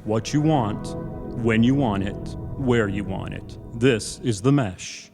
what you want, when you want it, where you want it. This is The Mesh.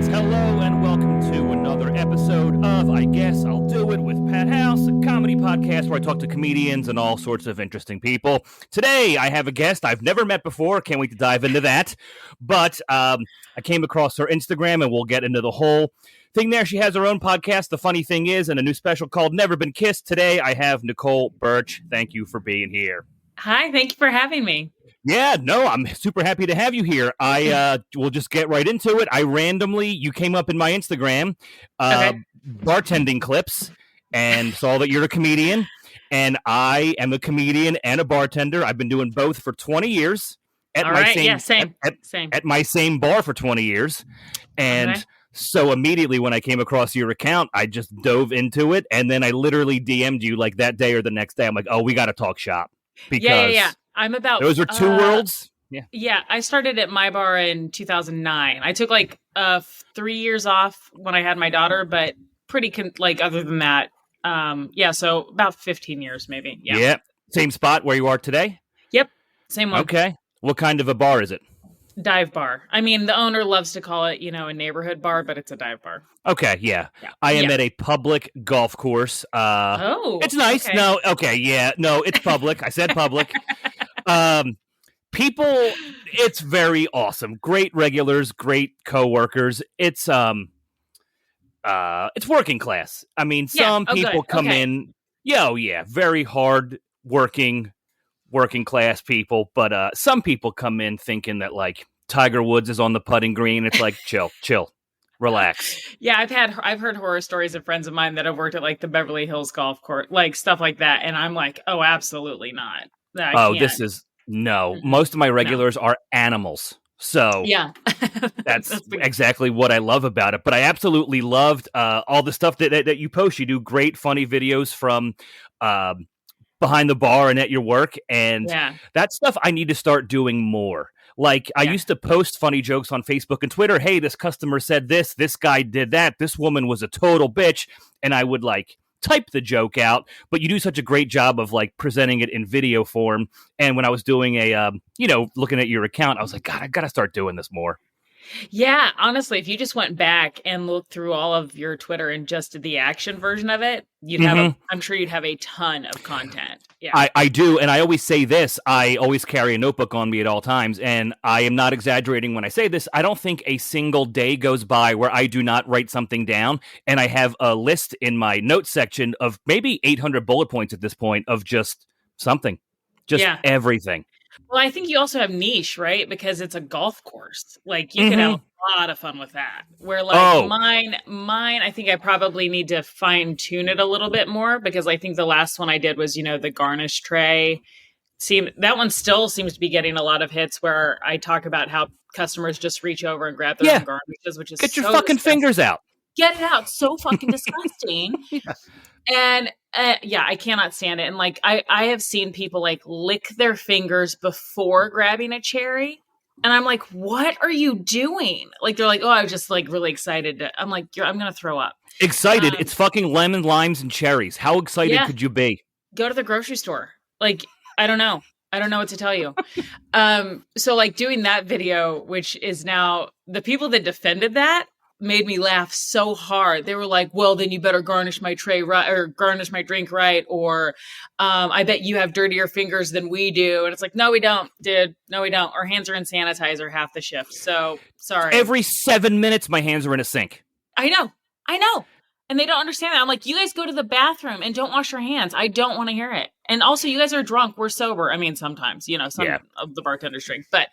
Hello and welcome to another episode of I Guess I'll Do It with Pat House, a comedy podcast where I talk to comedians and all sorts of interesting people. Today I have a guest I've never met before. Can't wait to dive into that. But I came across her Instagram and we'll get into the whole thing there. She has her own podcast, The Funny Thing Is, and a new special called Never Been Kissed. Today I have Nicole Burch. Thank you for being here. Hi, thank you for having me. Yeah, no, I'm super happy to have you here. I will just get right into it. You came up in my Instagram, bartending clips, and saw that you're a comedian, and I am a comedian and a bartender. I've been doing both for 20 years. At my same bar for 20 years, and so immediately when I came across your account, I just dove into it, and then I literally DM'd you like that day or the next day. I'm like, oh, we got to talk shop. Because yeah. I'm about those are two worlds. Yeah. I started at my bar in 2009. I took 3 years off when I had my daughter, but other than that, so about 15 years maybe. Yeah. Same spot where you are today? Yep. Same one. Okay. What kind of a bar is it? Dive bar. I mean, the owner loves to call it, a neighborhood bar, but it's a dive bar. Okay, yeah. I am at a public golf course. It's nice. Okay. No, okay, yeah. No, it's public. I said public. People, it's very awesome. Great regulars, great coworkers. It's working class. I mean, some people come in, very hard working class people, but some people come in thinking that like Tiger Woods is on the putting green. It's like chill, relax. Yeah, I've heard horror stories of friends of mine that have worked at like the Beverly Hills golf course, like stuff like that, and I'm like, oh, absolutely not. Most of my regulars are animals. So that's exactly what I love about it. But I absolutely loved all the stuff that you post. You do great, funny videos from behind the bar and at your work. And that stuff I need to start doing more. Like I used to post funny jokes on Facebook and Twitter. Hey, this customer said this guy did that. This woman was a total bitch. And I would like type the joke out, but you do such a great job of like presenting it in video form. And when I was doing looking at your account, I was like, God, I got to start doing this more. Yeah, honestly, if you just went back and looked through all of your Twitter and just did the action version of it, I'm sure you'd have a ton of content. Yeah, I do. And I always say this, I always carry a notebook on me at all times. And I am not exaggerating when I say this. I don't think a single day goes by where I do not write something down. And I have a list in my notes section of maybe 800 bullet points at this point of just something, everything. Well, I think you also have niche, right? Because it's a golf course. Like you could have a lot of fun with that. Where mine, I think I probably need to fine tune it a little bit more because I think the last one I did was, the garnish tray. That one still seems to be getting a lot of hits where I talk about how customers just reach over and grab their own garnishes, which is get your fucking fingers out. Get it out. So fucking disgusting. And I cannot stand it. And like, I have seen people like lick their fingers before grabbing a cherry. And I'm like, what are you doing? Like, they're like, oh, I was just like really excited. I'm like, I'm going to throw up. Excited. It's fucking lemon, limes, and cherries. How excited could you be? Go to the grocery store. Like, I don't know. I don't know what to tell you. So like doing that video, which is now the people that defended that, made me laugh so hard. They were like, well, then you better garnish my tray right or garnish my drink right. Or I bet you have dirtier fingers than we do. And it's like, no, we don't, dude. No, we don't. Our hands are in sanitizer half the shift. So sorry. Every 7 minutes, my hands are in a sink. I know. And they don't understand that. I'm like, you guys go to the bathroom and don't wash your hands. I don't want to hear it. And also you guys are drunk. We're sober. I mean, sometimes, some of the bartenders drink, but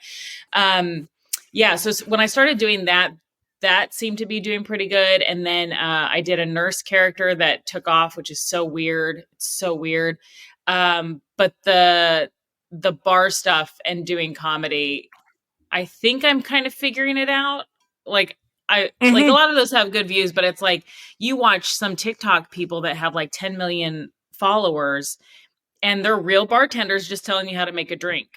so when I started doing that seemed to be doing pretty good. And then I did a nurse character that took off, which is so weird. It's so weird. But the bar stuff and doing comedy, I think I'm kind of figuring it out. Like like a lot of those have good views, but it's like you watch some TikTok people that have like 10 million followers and they're real bartenders just telling you how to make a drink.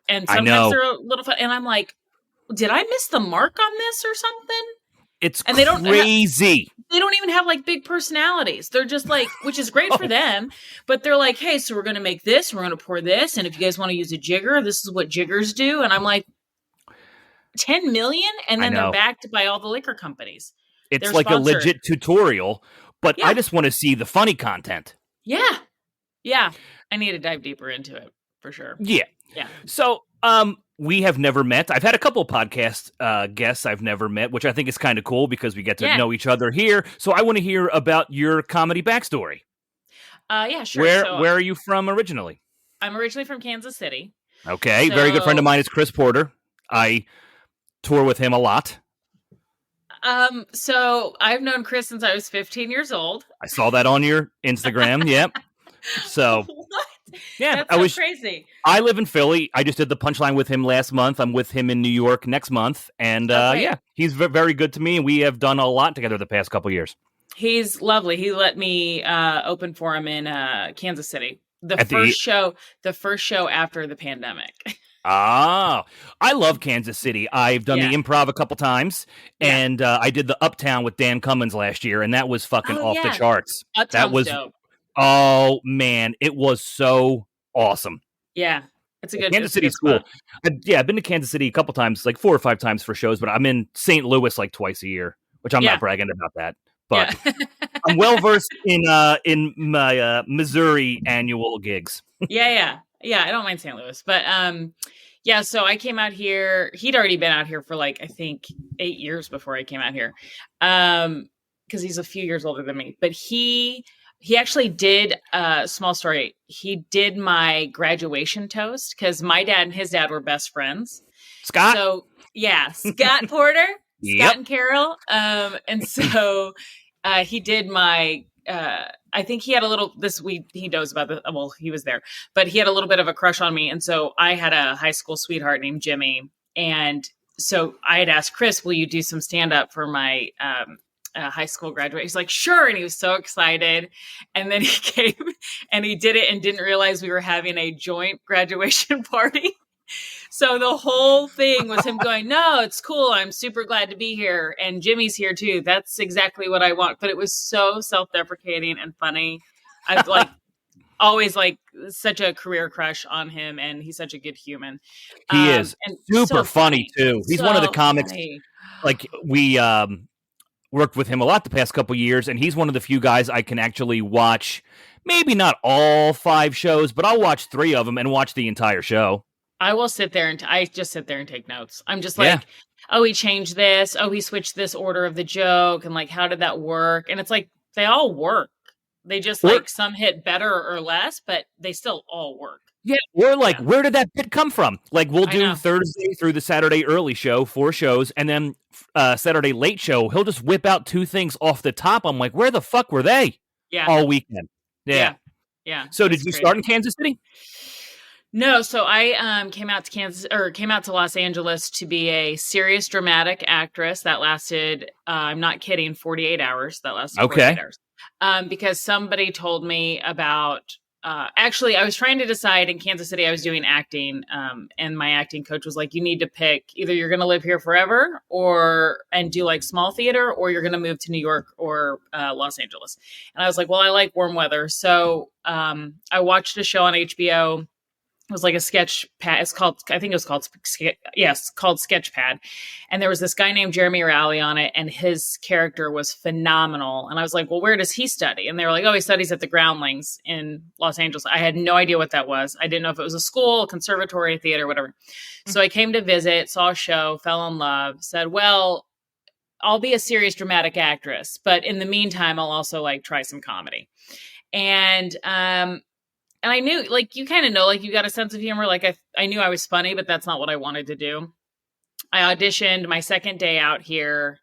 And sometimes they're a little fun. And I'm like, did I miss the mark on this or something? It's and crazy. They don't even have like big personalities. They're just like, which is great for them, but they're like, hey, so we're going to make this, we're going to pour this. And if you guys want to use a jigger, this is what jiggers do. And I'm like, 10 million. And then they're backed by all the liquor companies. It's like a legit tutorial, but I just want to see the funny content. Yeah. Yeah. I need to dive deeper into it for sure. Yeah. Yeah. So, we have never met. I've had a couple of podcast guests I've never met, which I think is kind of cool because we get to know each other here. So I want to hear about your comedy backstory. Yeah, sure. Where are you from originally? I'm originally from Kansas City. Okay. Very good friend of mine is Chris Porter. I tour with him a lot. So I've known Chris since I was 15 years old. I saw that on your Instagram. Yep. So what? Yeah, that's so crazy. I live in Philly. I just did the Punchline with him last month. I'm with him in New York next month, and he's very good to me. And we have done a lot together the past couple years. He's lovely. He let me open for him in Kansas City. The first show after the pandemic. I love Kansas City. I've done the Improv a couple times, and I did the Uptown with Dan Cummins last year, and that was fucking off the charts. Uptown's that was dope. Oh man, it was so awesome. Yeah, it's a good. Kansas City's cool. I've been to Kansas City a couple times, like 4 or 5 times for shows, but I'm in St. Louis like twice a year, which I'm not bragging about that. But I'm well versed in my Missouri annual gigs. Yeah. I don't mind St. Louis, but so I came out here. He'd already been out here for like I think 8 years before I came out here, because he's a few years older than me. But he actually did a small story. He did my graduation toast because my dad and his dad were best friends. Scott. So Scott Porter, Scott and Carol. And so he did my. I think he had a little. He knows about this. Well, he was there, but he had a little bit of a crush on me, and so I had a high school sweetheart named Jimmy, and so I had asked Chris, "Will you do some stand up for my?" High school graduate. He's like, sure. And he was so excited. And then he came and he did it and didn't realize we were having a joint graduation party. So the whole thing was him going, no, it's cool. I'm super glad to be here. And Jimmy's here too. That's exactly what I want. But it was so self-deprecating and funny. I've always such a career crush on him. And he's such a good human. He is and super so funny too. He's one of the comics. Funny. Like we, worked with him a lot the past couple years, and he's one of the few guys I can actually watch. Maybe not all 5 shows, but I'll watch 3 of them and watch the entire show. I will sit there and I just sit there and take notes. I'm just like, oh, he changed this. Oh, he switched this order of the joke, and like, how did that work? And it's like they all work. They just like some hit better or less, but they still all work. Yeah, we're like, where did that bit come from? Like, we'll do Thursday through the Saturday early show, 4 shows, and then Saturday late show, he'll just whip out 2 things off the top. I'm like, where the fuck were they? Yeah. All weekend. Yeah. So did you start in Kansas City? No, so I came out to Los Angeles to be a serious dramatic actress. That lasted, I'm not kidding, 48 hours. That lasted 48 hours. Because somebody told me about. Actually, I was trying to decide in Kansas City, I was doing acting, and my acting coach was like, you need to pick either you're going to live here forever and do like small theater, or you're going to move to New York or Los Angeles. And I was like, well, I like warm weather. So I watched a show on HBO. It was like a sketch pad. Called Sketchpad. And there was this guy named Jeremy Rowley on it, and his character was phenomenal. And I was like, well, where does he study? And they were like, oh, he studies at the Groundlings in Los Angeles. I had no idea what that was. I didn't know if it was a school, a conservatory, a theater, whatever. Mm-hmm. So I came to visit, saw a show, fell in love, said, well, I'll be a serious dramatic actress, but in the meantime, I'll also like try some comedy. And I knew, like, you kind of know, like, you got a sense of humor. Like, I knew I was funny, but that's not what I wanted to do. I auditioned my second day out here,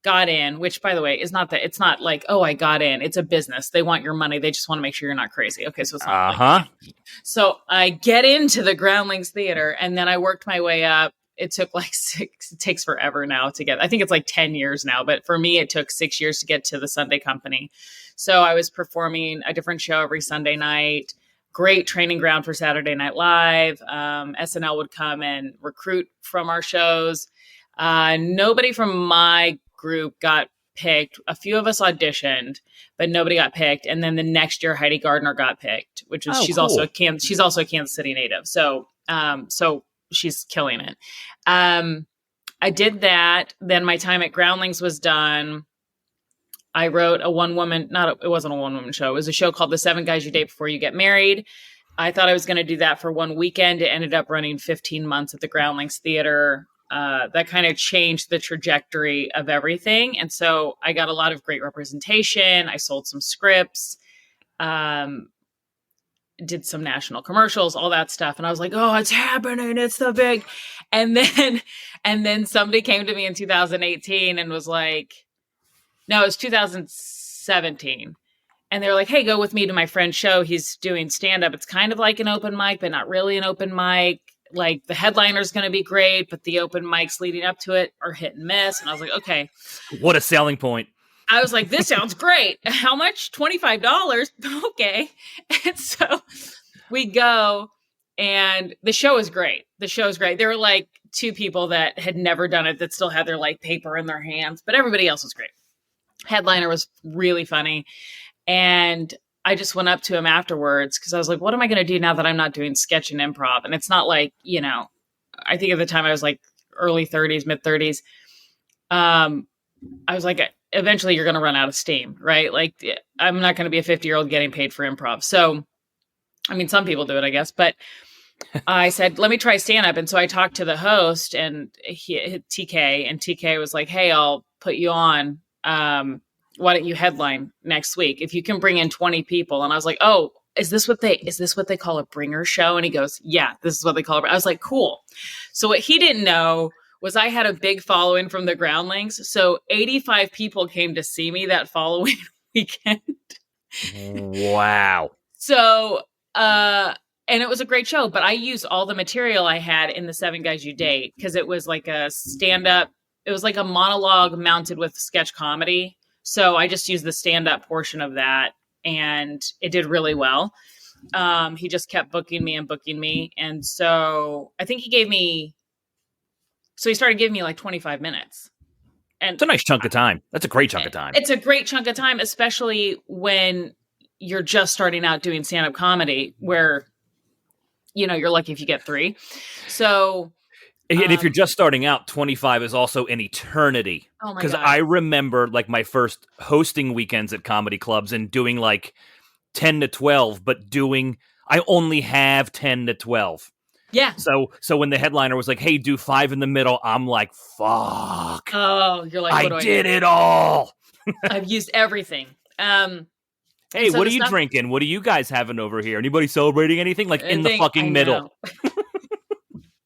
got in, which, by the way, is not that. It's not like, oh, I got in. It's a business. They want your money. They just want to make sure you're not crazy. Okay, so it's not like so I get into the Groundlings Theater, and then I worked my way up. It took like it takes forever now to get, I think it's like 10 years now, but for me, it took 6 years to get to the Sunday Company. So I was performing a different show every Sunday night. great training ground for Saturday Night Live. SNL would come and recruit from our shows. Nobody from my group got picked. A few of us auditioned, but nobody got picked. And then the next year, Heidi Gardner got picked, which was she's also a Kansas City native. So she's killing it. I did that. Then my time at Groundlings was done. I wrote it wasn't a one-woman show. It was a show called The 7 Guys You Date Before You Get Married. I thought I was going to do that for one weekend. It ended up running 15 months at the Groundlings Theater. That kind of changed the trajectory of everything. And so I got a lot of great representation. I sold some scripts, did some national commercials, all that stuff. And I was like, oh, it's happening. It's the big. And then somebody came to me in 2018 and was like, no, it was 2017. And they were like, hey, go with me to my friend's show. He's doing stand-up. It's kind of like an open mic, but not really an open mic. Like the headliner's going to be great, but the open mics leading up to it are hit and miss. And I was like, okay. What a selling point. I was like, this sounds great. How much? $25. Okay. And so we go, and the show is great. There were like 2 people that had never done it that still had their like paper in their hands, but everybody else was great. Headliner was really funny. And I just went up to him afterwards because I was like, what am I going to do now that I'm not doing sketch and improv? And it's not like, I think at the time I was like early 30s, mid 30s. I was like, eventually you're going to run out of steam, right? Like I'm not going to be a 50-year-old getting paid for improv. So, I mean, some people do it, I guess, but I said, let me try stand up. And so I talked to the host and TK was like, hey, I'll put you on. Why don't you headline next week if you can bring in 20 people? And I was like, oh, is this what they call a bringer show? And he goes, yeah, this is what they call it. I was like, cool. So what he didn't know was I had a big following from the Groundlings. So 85 people came to see me that following weekend. Wow. So, and it was a great show, but I used all the material I had in the 7 Guys You Date because it was like a stand-up. It was like a monologue mounted with sketch comedy. So I just used the stand-up portion of that, and it did really well. He just kept booking me. And so I think he started giving me like 25 minutes. And it's a nice chunk of time. That's a great chunk of time. It's a great chunk of time, especially when you're just starting out doing stand-up comedy where, you're lucky if you get 3. So... And if you're just starting out, 25 is also an eternity. Oh my God. Because I remember like my first hosting weekends at comedy clubs and doing like 10 to 12, but I only have 10 to 12. Yeah. So when the headliner was like, hey, do 5 in the middle, I'm like, fuck. Oh, you're like, what do I did it all. I've used everything. Hey, what are you drinking? What are you guys having over here? Anybody celebrating anything? Like in the fucking middle.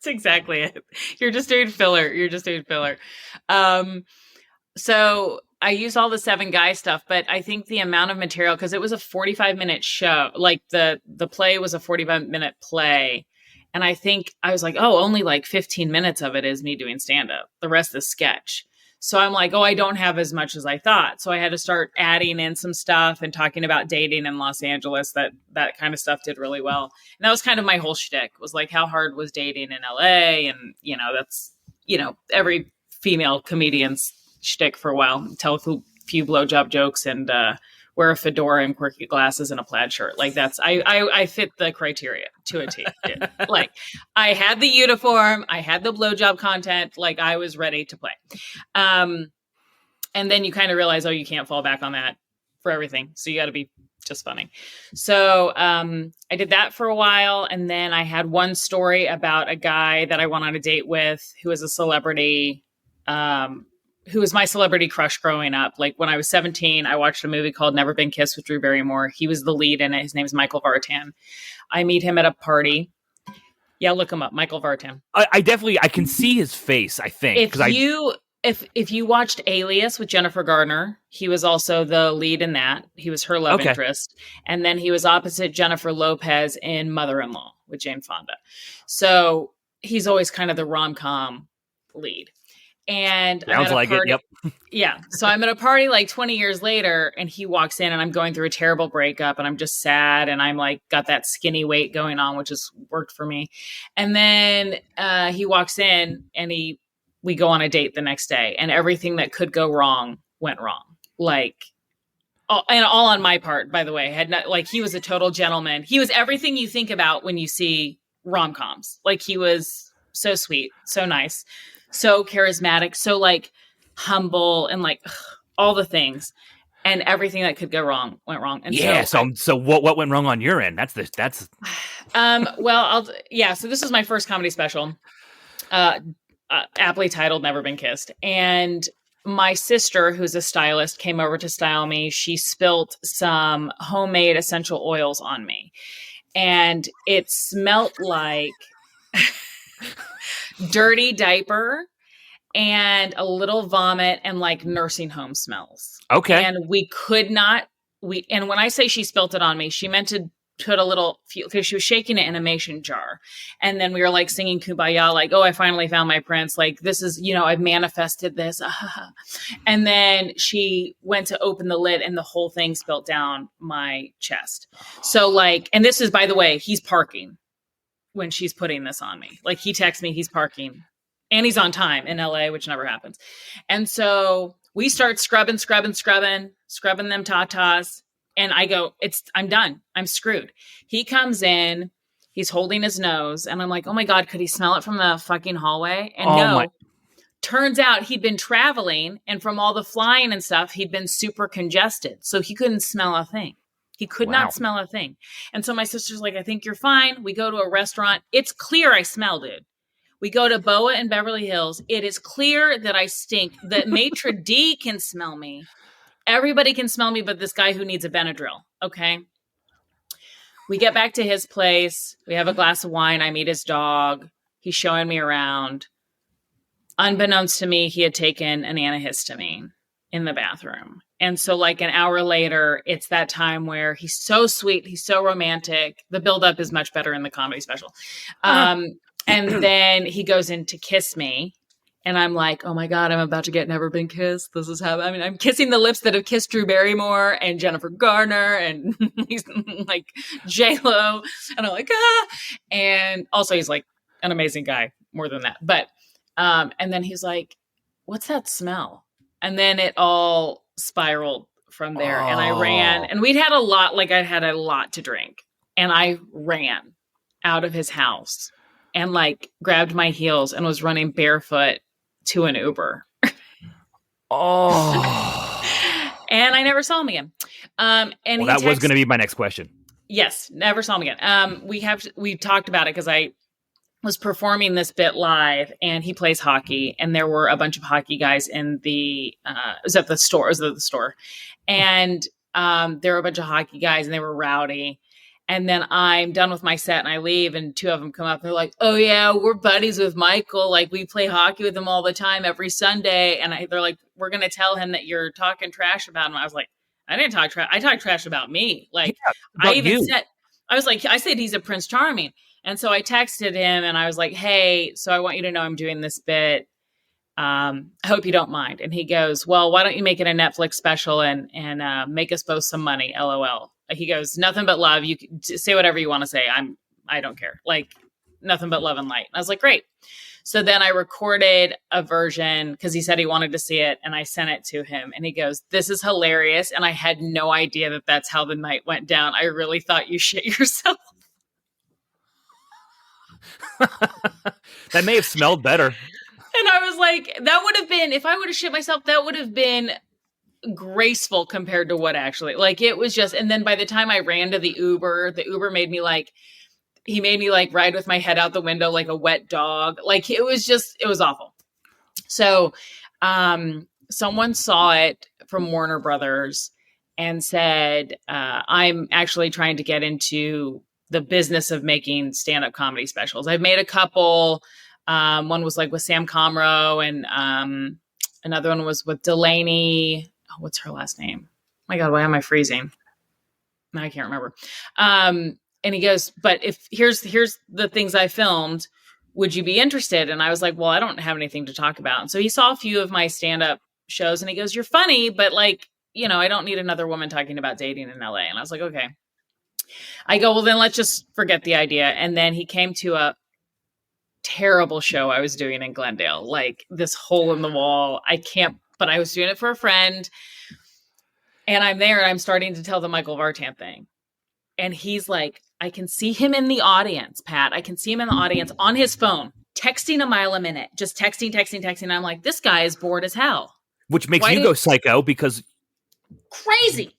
That's exactly it. You're just doing filler. So I used all the 7 Guy stuff, but I think the amount of material, because it was a 45-minute show, like the play was a 45-minute play. And I think I was like, oh, only like 15 minutes of it is me doing stand-up. The rest is sketch. So I'm like, oh, I don't have as much as I thought. So I had to start adding in some stuff and talking about dating in Los Angeles. That kind of stuff did really well. And that was kind of my whole shtick, was like, how hard was dating in LA? And, that's, every female comedian's shtick for a while. Tell a few blowjob jokes and wear a fedora and quirky glasses and a plaid shirt. Like that's, I fit the criteria to a T. Like I had the uniform, I had the blowjob content, like I was ready to play. And then you kind of realize, oh, you can't fall back on that for everything. So you got to be just funny. So I did that for a while. And then I had one story about a guy that I went on a date with who was a celebrity, who was my celebrity crush growing up. Like when I was 17, I watched a movie called Never Been Kissed with Drew Barrymore. He was the lead in it. His name's Michael Vartan. I meet him at a party. Yeah, look him up, Michael Vartan. I can see his face, I think. If you watched Alias with Jennifer Garner, he was also the lead in that. He was her love interest. And then he was opposite Jennifer Lopez in Mother-in-Law with Jane Fonda. So he's always kind of the rom-com lead. And sounds I'm at a like party. it. Yep. Yeah. So I'm at a party like 20 years later, and he walks in, and I'm going through a terrible breakup, and I'm just sad, and I'm like got that skinny weight going on, which has worked for me. And then he walks in, and we go on a date the next day, and everything that could go wrong went wrong. Like, and all on my part, by the way. Had not, like, he was a total gentleman. He was everything you think about when you see rom-coms. Like, he was so sweet, so nice, so charismatic, so like humble, and like all the things. And everything that could go wrong went wrong. And so what went wrong on your end? That's well, so this was my first comedy special, aptly titled Never Been Kissed. And my sister, who's a stylist, came over to style me. She spilt some homemade essential oils on me, and it smelled like dirty diaper and a little vomit and like nursing home smells. Okay. And and when I say she spilt it on me, she meant to put a little, because she was shaking it in a mason jar. And then we were like singing Kumbaya, like, oh, I finally found my prince. Like, this is, I've manifested this. And then she went to open the lid, and the whole thing spilt down my chest. So like, and this is, by the way, he's parking when she's putting this on me. Like, he texts me, he's parking. And he's on time in LA, which never happens. And so we start scrubbing them tatas. And I go, I'm done. I'm screwed. He comes in, he's holding his nose. And I'm like, oh my God, could he smell it from the fucking hallway? And turns out he'd been traveling. And from all the flying and stuff, he'd been super congested. So he couldn't smell a thing. He could not smell a thing. And so my sister's like, I think you're fine. We go to a restaurant. It's clear I smelled it. We go to Boa in Beverly Hills. It is clear that I stink. The maitre d' can smell me. Everybody can smell me, but this guy who needs a Benadryl. Okay. We get back to his place. We have a glass of wine. I meet his dog. He's showing me around. Unbeknownst to me, he had taken an antihistamine in the bathroom. And so like an hour later, it's that time where he's so sweet. He's so romantic. The buildup is much better in the comedy special. And then he goes in to kiss me. And I'm like, oh my God, I'm about to get Never Been Kissed. This is how, I'm kissing the lips that have kissed Drew Barrymore and Jennifer Garner and he's like J-Lo. And I'm like, ah. And also he's like an amazing guy, more than that. But, and then he's like, what's that smell? And then it all spiraled from there. And I ran, and I'd had a lot to drink. And I ran out of his house and like grabbed my heels and was running barefoot to an Uber. And I never saw him again. And that was going to be my next question. Yes, never saw him again. We talked about it because I was performing this bit live, and he plays hockey, and there were a bunch of hockey guys in the it was at the store, and there were a bunch of hockey guys, and they were rowdy. And then I'm done with my set and I leave, and two of them come up. They're like, oh yeah, we're buddies with Michael. Like, we play hockey with him all the time every Sunday. And they're like, we're going to tell him that you're talking trash about him. I was like, I didn't talk trash. I talked trash about me. Like, I said he's a Prince Charming. And so I texted him and I was like, hey, so I want you to know I'm doing this bit. I hope you don't mind. And he goes, well, why don't you make it a Netflix special and make us both some money? LOL. He goes, nothing but love. You can say whatever you want to say. I don't care. Like, nothing but love and light. And I was like, great. So then I recorded a version because he said he wanted to see it, and I sent it to him, and he goes, this is hilarious. And I had no idea that that's how the night went down. I really thought you shit yourself. That may have smelled better. And I was like, that would have been, if I would have shit myself, that would have been graceful compared to what actually, like, it was just. And then by the time I ran to the Uber made me like ride with my head out the window like a wet dog. Like, it was awful. So someone saw it from Warner Brothers and said, I'm actually trying to get into the business of making stand-up comedy specials. I've made a couple. One was like with Sam Comro, and another one was with Delaney. What's her last name? Oh my God, why am I freezing? Now I can't remember. And he goes, but if here's the things I filmed. would you be interested? And I was like, well, I don't have anything to talk about. And so he saw a few of my stand-up shows and he goes, you're funny, but like, you know, I don't need another woman talking about dating in LA. And I was like, okay. I go, well, then let's just forget the idea. And then he came to a terrible show I was doing in Glendale, like this hole in the wall. But I was doing it for a friend. And I'm there and I'm starting to tell the Michael Vartan thing. And he's like, I can see him in the audience, Pat. I can see him in the audience on his phone, texting a mile a minute, just texting. And I'm like, this guy is bored as hell. Which makes you go psycho because... Crazy.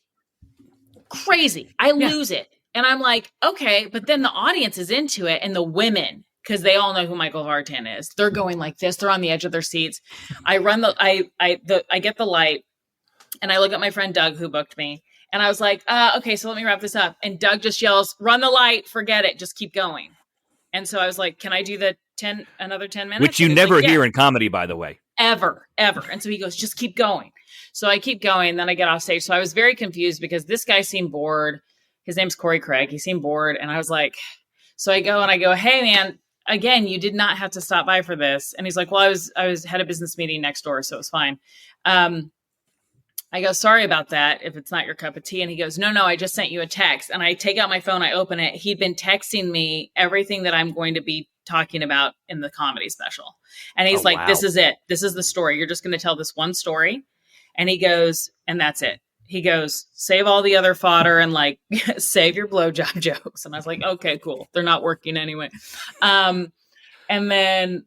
I lose it. And I'm like, okay, but then the audience is into it. And the women, because they all know who Michael Vartan is, they're going like this. They're on the edge of their seats. I get the light and I look at my friend Doug who booked me. And I was like, okay, so let me wrap this up. And Doug just yells, run the light, forget it, just keep going. And so I was like, can I do another 10 minutes? Which you never hear in comedy, by the way. Ever. And so he goes, just keep going. So I keep going. Then I get off stage. So I was very confused because this guy seemed bored. His name's Corey Craig. He seemed bored. And I was like, so I go, hey man, again, you did not have to stop by for this. And he's like, well, I had a business meeting next door, so it was fine. I go, sorry about that if it's not your cup of tea. And he goes, no, I just sent you a text. And I take out my phone, I open it. He'd been texting me everything that I'm going to be talking about in the comedy special. And he's like, wow. This is it. This is the story. You're just going to tell this one story. And he goes, and that's it. He goes, save all the other fodder and like save your blowjob jokes. And I was like, okay, cool. They're not working anyway. And then,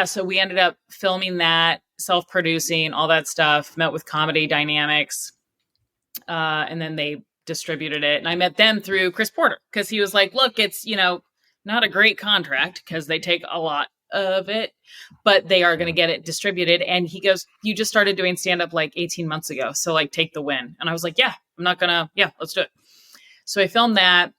so we ended up filming that, self-producing, all that stuff, met with Comedy Dynamics. And then they distributed it. And I met them through Chris Porter because he was like, look, it's, not a great contract because they take a lot of it, but they are going to get it distributed. And he goes, you just started doing stand-up like 18 months ago. So like take the win. And I was like, let's do it. So I filmed that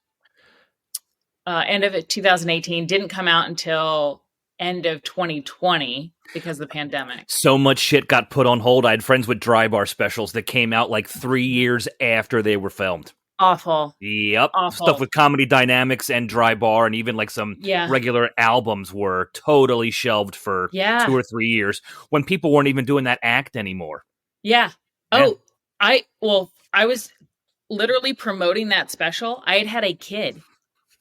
end of 2018, didn't come out until end of 2020 because of the pandemic. So much shit got put on hold. I had friends with Dry Bar specials that came out like 3 years after they were filmed. Awful. Yep. Awful. Stuff with Comedy Dynamics and Dry Bar and even like some regular albums were totally shelved for 2 or 3 years when people weren't even doing that act anymore. Yeah. Oh, I was literally promoting that special. I had a kid.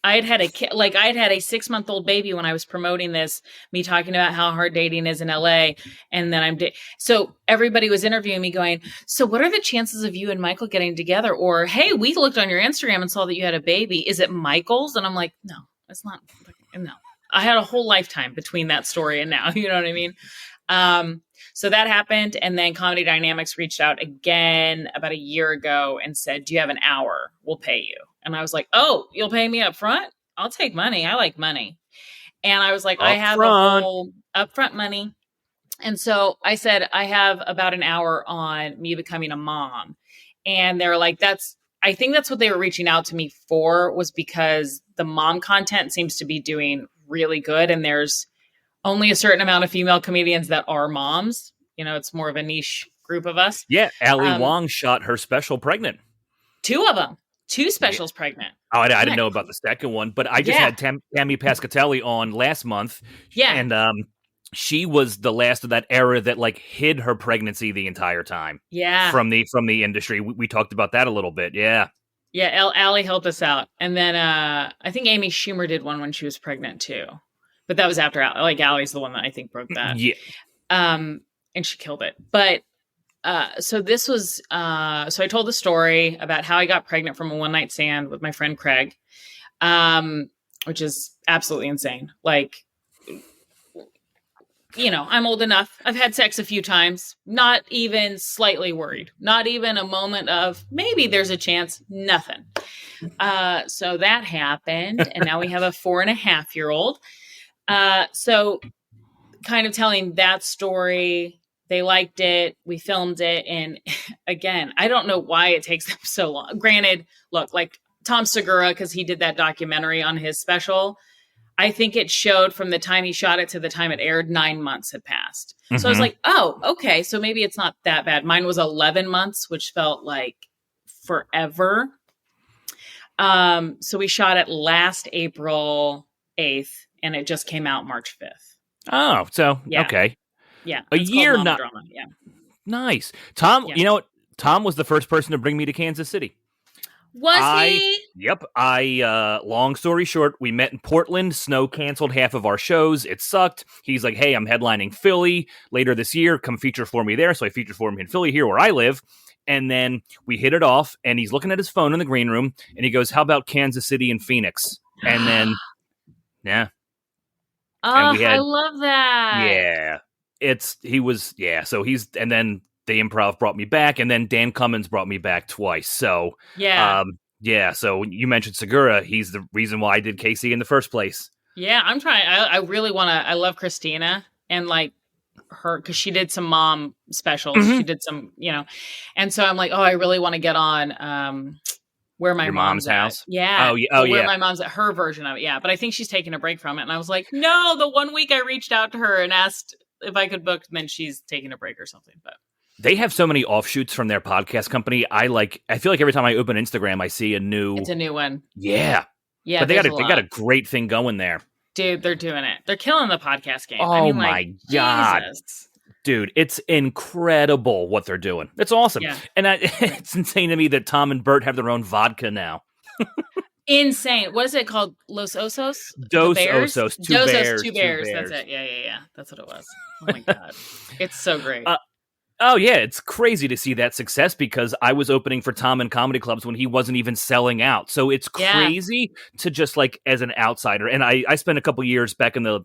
Like I had a 6-month-old baby when I was promoting this, me talking about how hard dating is in LA. And then so everybody was interviewing me going, so what are the chances of you and Michael getting together? Or, hey, we looked on your Instagram and saw that you had a baby. Is it Michael's? And I'm like, no, it's not. No, I had a whole lifetime between that story and now, you know what I mean? So that happened. And then Comedy Dynamics reached out again about a year ago and said, do you have an hour? We'll pay you. And I was like, oh, you'll pay me up front? I'll take money. I like money. And I was like, I have a whole upfront money. And so I said, I have about an hour on me becoming a mom. And they were like, I think that's what they were reaching out to me for, was because the mom content seems to be doing really good. And there's only a certain amount of female comedians that are moms. It's more of a niche group of us. Yeah. Ali Wong shot her special pregnant. 2 of them. 2 specials pregnant. Oh, I didn't know about the second one, but I just had Tammy Pascatelli on last month. Yeah. And she was the last of that era that like hid her pregnancy the entire time. Yeah. From the industry. We talked about that a little bit. Yeah. Yeah. Allie helped us out. And then I think Amy Schumer did one when she was pregnant too. But that was after Allie. Like Allie's the one that I think broke that. Yeah. And she killed it. But so this was, so I told the story about how I got pregnant from a one-night stand with my friend Craig, which is absolutely insane. Like, I'm old enough. I've had sex a few times, not even slightly worried, not even a moment of maybe there's a chance, nothing. So that happened. And now we have a 4.5-year-old. So kind of telling that story. They liked it. We filmed it. And again, I don't know why it takes them so long. Granted, look, like Tom Segura, because he did that documentary on his special, I think it showed from the time he shot it to the time it aired, 9 months had passed. Mm-hmm. So I was like, oh, okay. So maybe it's not that bad. Mine was 11 months, which felt like forever. So we shot it last April 8th, and it just came out March 5th. Oh, so, okay. Yeah. A year not drama. Yeah. Nice. Tom, you know what? Tom was the first person to bring me to Kansas City. Was he? Yep. Long story short, we met in Portland. Snow canceled half of our shows. It sucked. He's like, hey, I'm headlining Philly later this year. Come feature for me there. So I featured for him in Philly here where I live. And then we hit it off, and he's looking at his phone in the green room, and he goes, how about Kansas City and Phoenix? And then, yeah. Oh, I love that. Yeah. So and then the Improv brought me back, and then Dan Cummins brought me back twice. So, so you mentioned Segura. He's the reason why I did KC in the first place. Yeah, I'm trying. I really want to. I love Christina and like her because she did some mom specials. Mm-hmm. She did some, and so I'm like, oh, I really want to get on where my mom's house. Yeah. Where my mom's at, her version of it. Yeah. But I think she's taking a break from it. And I was like, no, the one week I reached out to her and asked if I could book, and then she's taking a break or something. But they have so many offshoots from their podcast company. I feel like every time I open Instagram, I see it's a new one. Yeah. Yeah. But they got a great thing going there. Dude, they're doing it. They're killing the podcast game. Oh my God. Jesus. Dude, it's incredible what they're doing. It's awesome. Yeah. And it's insane to me that Tom and Bert have their own vodka now. Insane. What is it called? Los Osos? Dos Osos. Two bears. That's it. Yeah. That's what it was. Oh my God. It's so great. It's crazy to see that success because I was opening for Tom in comedy clubs when he wasn't even selling out. So it's crazy to just like as an outsider. And I spent a couple years back in the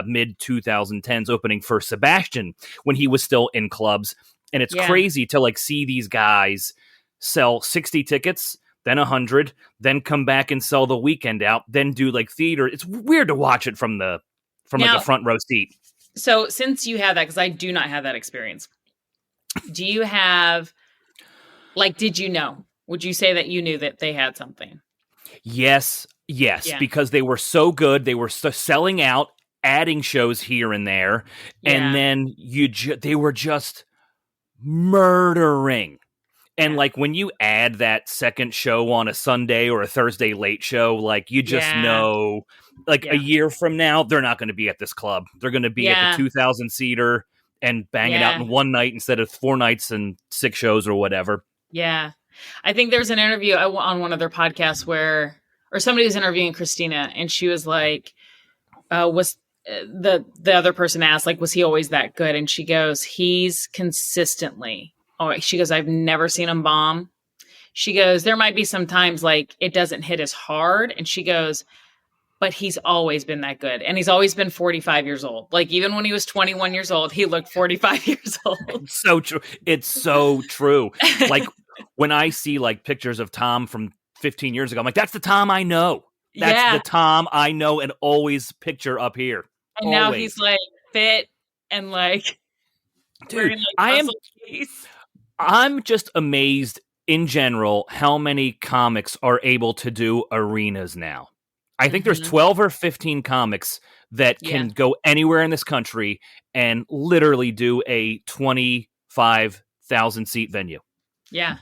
mid 2010s opening for Sebastian when he was still in clubs. And it's crazy to like see these guys sell 60 tickets, then 100, then come back and sell the weekend out, then do like theater. It's weird to watch it from like a front row seat. So since you have that, because I do not have that experience, do you have, did you know? Would you say that you knew that they had something? Yes, because they were so good. They were selling out, adding shows here and there, and then they were just murdering. And when you add that second show on a Sunday or a Thursday late show, you just know, a year from now, they're not going to be at this club. They're going to be at the 2,000 seater and bang it out in one night instead of 4 nights and 6 shows or whatever. Yeah. I think there's an interview on one of their podcasts or somebody was interviewing Christina, and she was like, was the other person asked, was he always that good? And she goes, he's consistently. Oh, she goes, I've never seen him bomb. She goes, there might be some times it doesn't hit as hard. And she goes, but he's always been that good. And he's always been 45 years old. Even when he was 21 years old, he looked 45 years old. It's so true. It's so true. When I see pictures of Tom from 15 years ago, I'm like, that's the Tom I know. That's the Tom I know and always picture up here. And now he's fit and dude, I'm just amazed in general how many comics are able to do arenas now. I think there's 12 or 15 comics that can go anywhere in this country and literally do a 25,000 seat venue. Yeah.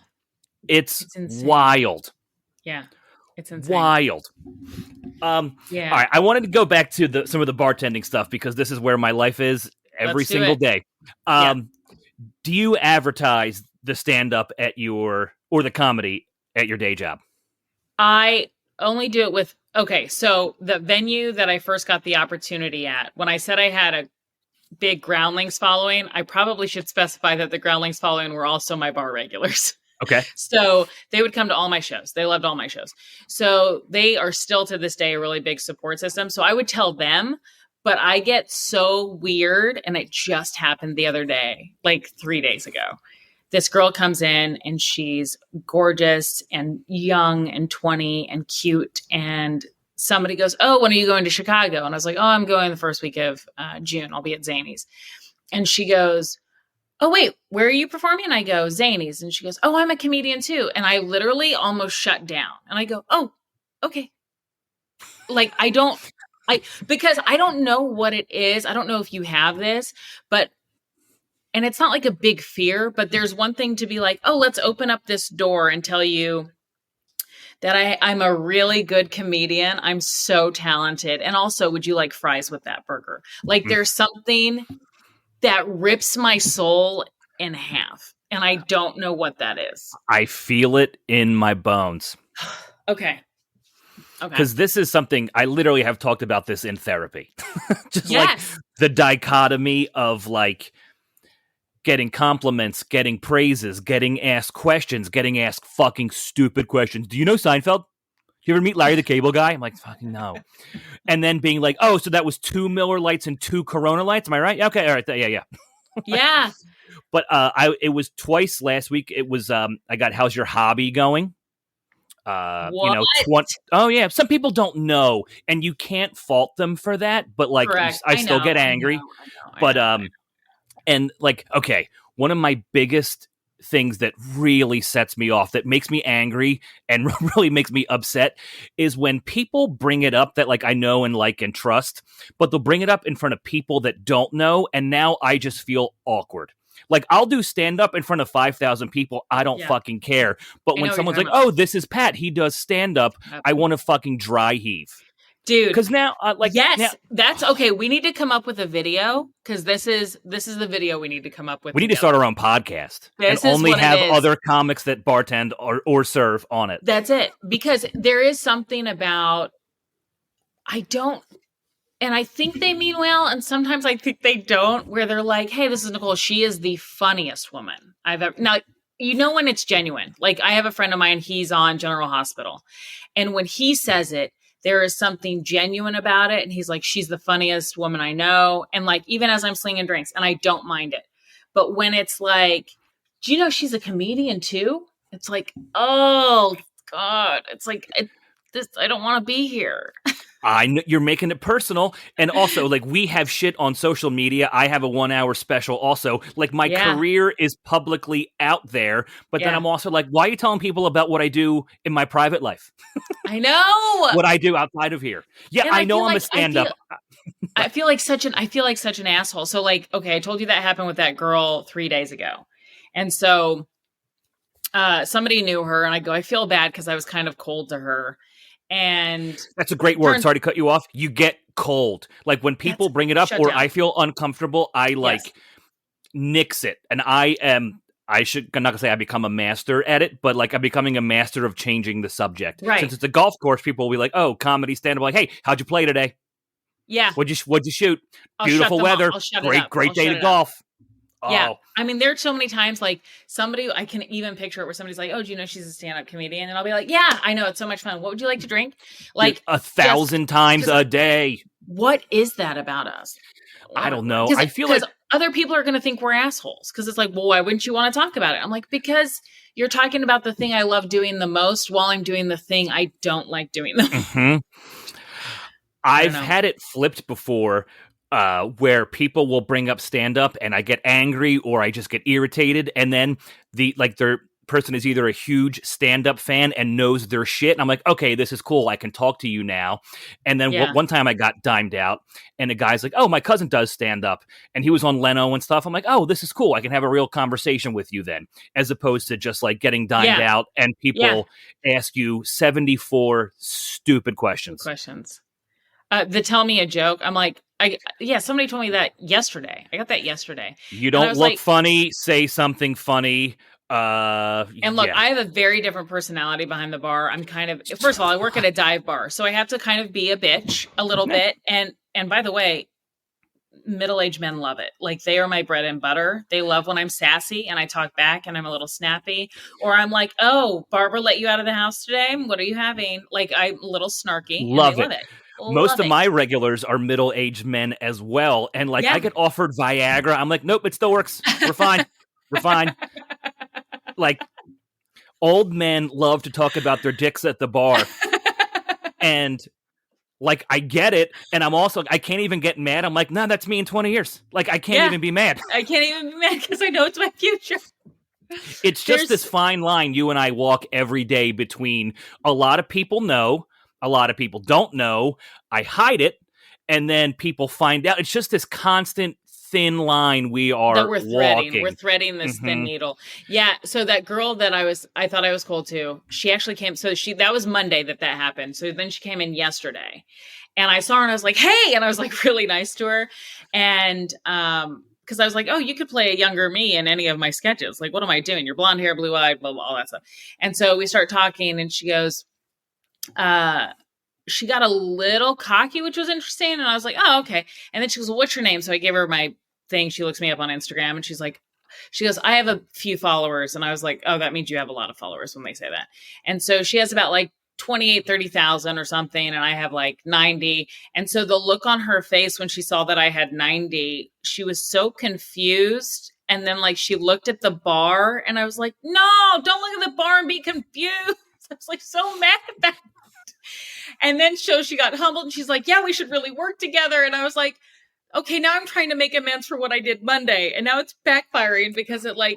It's wild. Yeah. It's insane. Wild. All right. I wanted to go back to some of the bartending stuff because this is where my life is every single day. Do you advertise the stand-up or the comedy at your day job? I only do it so the venue that I first got the opportunity at, when I said I had a big Groundlings following, I probably should specify that the Groundlings following were also my bar regulars. Okay. So they would come to all my shows. They loved all my shows. So they are still to this day a really big support system. So I would tell them, but I get so weird. And it just happened the other day, 3 days ago. This girl comes in and she's gorgeous and young and 20 and cute. And somebody goes, oh, when are you going to Chicago? And I was like, oh, I'm going the first week of June. I'll be at Zany's. And she goes, oh, wait, where are you performing? And I go, Zany's. And she goes, oh, I'm a comedian too. And I literally almost shut down. And I go, oh, okay. Because I don't know what it is. I don't know if you have this, and it's not a big fear, but there's one thing to be oh, let's open up this door and tell you that I'm a really good comedian. I'm so talented. And also, would you like fries with that burger? Like there's something that rips my soul in half. And I don't know what that is. I feel it in my bones. Okay. Because this is something I literally have talked about this in therapy. Just like the dichotomy of like getting compliments, getting praises, getting asked questions, getting asked fucking stupid questions. Do you know Seinfeld? You ever meet Larry the Cable Guy? I'm like, fucking no. And then being like, oh, so that was 2 Miller Lights and 2 Corona Lights? Am I right? Okay, all right. Yeah. Yeah. But it was twice last week. It was I got How's Your Hobby going? What? Oh yeah, some people don't know, and you can't fault them for that. But like, I still get angry. And like, okay, one of my biggest things that really sets me off, that makes me angry and really makes me upset, is when people bring it up that like I know and like and trust, but they'll bring it up in front of people that don't know, and now I just feel awkward. Like, I'll do stand-up in front of 5,000 people. I don't fucking care. But when someone's like, oh, this is Pat, he does stand-up, I want to fucking dry heave. Dude. Because now, that's okay. We need to come up with a video, because this is the video we need to come up with. We need to start our own podcast and only have other comics that bartend or serve on it. That's it. Because there is something about, and I think they mean well, and sometimes I think they don't, where they're like, hey, this is Nicole. She is the funniest woman I've ever... Now, you know when it's genuine. Like, I have a friend of mine, he's on General Hospital. And when he says it, there is something genuine about it. And he's like, she's the funniest woman I know. And like, even as I'm slinging drinks, and I don't mind it. But when it's like, do you know she's a comedian too? It's like, oh, God. It's like, I don't want to be here. I know you're making it personal. And also, like, we have shit on social media. I have a 1-hour special also. Like, my career is publicly out there. But then I'm also like, why are you telling people about what I do in my private life? I know. What I do outside of here. Yeah, I know I'm a stand-up. I feel like such an asshole. So, like, okay, I told you that happened with that girl 3 days ago. And so somebody knew her. And I feel bad because I was kind of cold to her. And that's a great word. Sorry to cut you off. You get cold. Like when people bring it up or down. I feel uncomfortable, I nix it. And I'm not gonna say I become a master at it, but like I'm becoming a master of changing the subject. Right. Since it's a golf course, people will be like, oh, comedy stand-up, like, hey, how'd you play today? Yeah. What'd you shoot? Beautiful weather. Great day to golf. Yeah. I mean, there are so many times, like, somebody, I can even picture it where somebody's like, oh, do you know she's a stand-up comedian? And I'll be like, yeah, I know. It's so much fun. What would you like to drink? Like 1,000 times a day. What is that about us? I don't know. I feel like other people are going to think we're assholes. Because it's like, well, why wouldn't you want to talk about it? I'm like, because you're talking about the thing I love doing the most while I'm doing the thing I don't like doing the most. Mm-hmm. I've had it flipped before. Where people will bring up stand-up and I get angry or I just get irritated, and then their person is either a huge stand-up fan and knows their shit, and I'm like, okay, this is cool, I can talk to you now. And then one time I got dimed out, and the guy's like, oh, my cousin does stand-up, and he was on Leno and stuff. I'm like, oh, this is cool, I can have a real conversation with you then, as opposed to just like getting dimed out and people ask you 74 stupid questions. The tell me a joke. I'm like, somebody told me that yesterday. I got that yesterday. You don't look funny, say something funny. And look, I have a very different personality behind the bar. I'm kind of, first of all, I work at a dive bar, so I have to kind of be a bitch a little bit. And by the way, middle-aged men love it. Like, they are my bread and butter. They love when I'm sassy and I talk back and I'm a little snappy, or I'm like, oh, Barbara let you out of the house today. What are you having? Like, I'm a little snarky. Love it. Most of my regulars are middle-aged men as well. And like, I get offered Viagra. I'm like, nope, it still works. We're fine. We're fine. Like, old men love to talk about their dicks at the bar. And like, I get it. And I can't even get mad. I'm like, no, that's me in 20 years. Like, I can't even be mad. I can't even be mad because I know it's my future. It's just this fine line you and I walk every day between a lot of people know, a lot of people don't know. I hide it, and then people find out. It's just this constant thin line we are that we're threading. walking. We're threading this thin needle. Yeah. So that girl that I thought I was cool to, she actually came. So that was Monday that happened. So then she came in yesterday, and I saw her and I was like, hey, and I was like really nice to her. And, because I was like, oh, you could play a younger me in any of my sketches. Like, what am I doing? You're blonde hair, blue eyed, blah, blah, all that stuff. And so we start talking, and she goes, she got a little cocky, which was interesting. And I was like, oh, okay. And then she goes, well, what's your name? So I gave her my thing. She looks me up on Instagram, and she goes, I have a few followers. And I was like, oh, that means you have a lot of followers when they say that. And so she has about like 30,000 or something, and I have like 90. And so the look on her face when she saw that I had 90, she was so confused. And then like she looked at the bar, and I was like, no, don't look at the bar and be confused. I was like so mad at that. And then she got humbled, and she's like, yeah, we should really work together. And I was like, okay, now I'm trying to make amends for what I did Monday, and now it's backfiring because it like,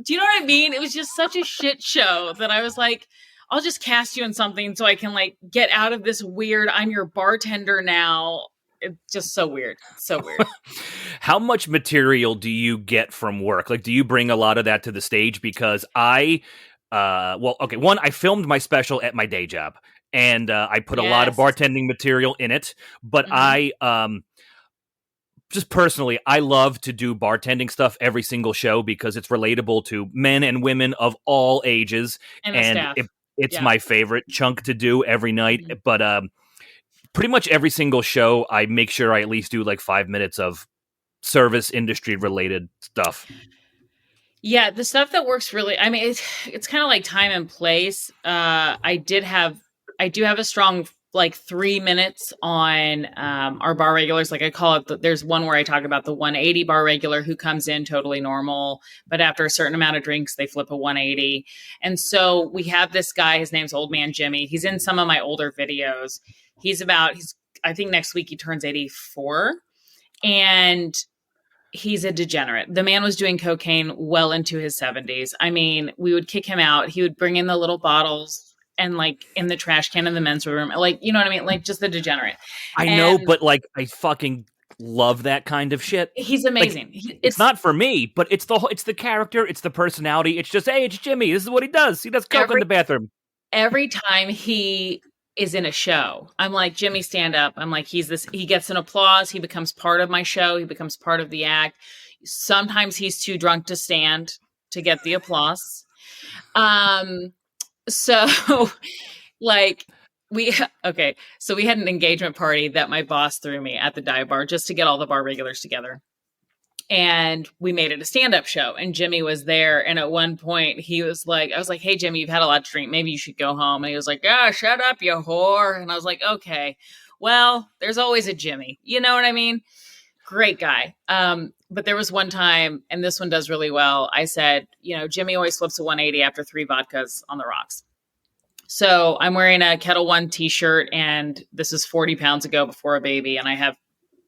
do you know what I mean? It was just such a shit show that I was like, I'll just cast you in something so I can like get out of this weird, I'm your bartender now. It's just so weird. So weird. How much material do you get from work? Like, do you bring a lot of that to the stage? Because I filmed my special at my day job, and I put a lot of bartending material in it, but I, just personally, I love to do bartending stuff every single show because it's relatable to men and women of all ages. And it's my favorite chunk to do every night. But pretty much every single show, I make sure I at least do like 5 minutes of service industry related stuff. Yeah, the stuff that works really, I mean, it's kind of like time and place. I do have a strong like 3 minutes on our bar regulars. Like I call it, there's one where I talk about the 180 bar regular who comes in totally normal, but after a certain amount of drinks, they flip a 180. And so we have this guy, his name's Old Man Jimmy. He's in some of my older videos. I think next week he turns 84, and he's a degenerate. The man was doing cocaine well into his 70s. I mean, we would kick him out. He would bring in the little bottles and like in the trash can in the men's room, like, you know what I mean? Like just the degenerate. I know, but like, I fucking love that kind of shit. He's amazing. Like, it's not for me, but it's the character. It's the personality. It's just, hey, it's Jimmy. This is what he does. He does coke in the bathroom. Every time he is in a show, I'm like, Jimmy, stand up. I'm like, he gets an applause. He becomes part of my show. He becomes part of the act. Sometimes he's too drunk to stand to get the applause. So like so we had an engagement party that my boss threw me at the dive bar just to get all the bar regulars together. And we made it a stand-up show, and Jimmy was there. And at one point he was like, I was like, hey Jimmy, you've had a lot to drink. Maybe you should go home. And he was like, ah, shut up, you whore. And I was like, okay, well, there's always a Jimmy. You know what I mean? Great guy. But there was one time, and this one does really well. I said, you know, Jimmy always flips a 180 after 3 vodkas on the rocks. So I'm wearing a Kettle One t-shirt, and this is 40 pounds ago before a baby, and I have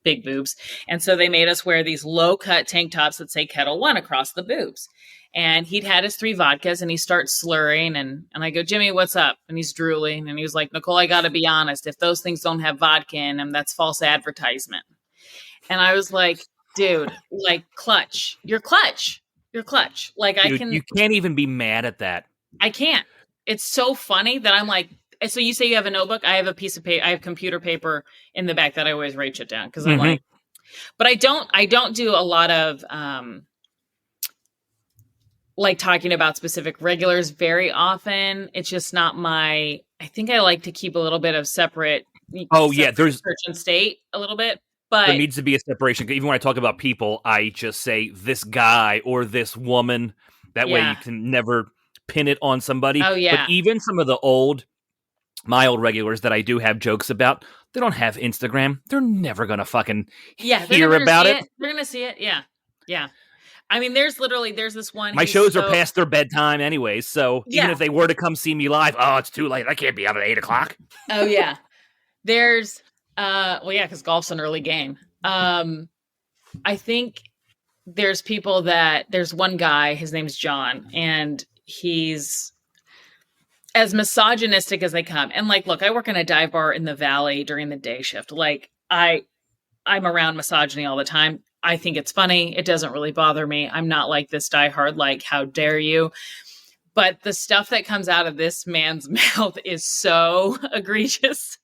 big boobs. And so they made us wear these low cut tank tops that say Kettle One across the boobs. And he'd had his 3 vodkas, and he starts slurring, and I go, Jimmy, what's up? And he's drooling, and he was like, Nicole, I got to be honest. If those things don't have vodka in them, that's false advertisement. And I was like, dude, like clutch. You're clutch. Like Dude, you can't even be mad at that. I can't. It's so funny that I'm like, so you say you have a notebook. I have a piece of paper. I have computer paper in the back that I always write shit down. Cause I'm like, but I don't do a lot of, like talking about specific regulars very often. It's just not I think I like to keep a little bit of separate. There's church and state a little bit. But there needs to be a separation. Even when I talk about people, I just say this guy or this woman. That way you can never pin it on somebody. Oh, yeah. But even some of the my old regulars that I do have jokes about, they don't have Instagram. They're never going to fucking hear about it. They're going to see it. Yeah. Yeah. I mean, there's this one. My shows are past their bedtime anyways. So even if they were to come see me live, it's too late. I can't be up at 8:00. Oh, yeah. There's... because golf's an early game. I think there's one guy, his name's John, and he's as misogynistic as they come. And like, look, I work in a dive bar in the Valley during the day shift. Like I'm around misogyny all the time. I think it's funny. It doesn't really bother me. I'm not like this diehard, like, how dare you? But the stuff that comes out of this man's mouth is so egregious.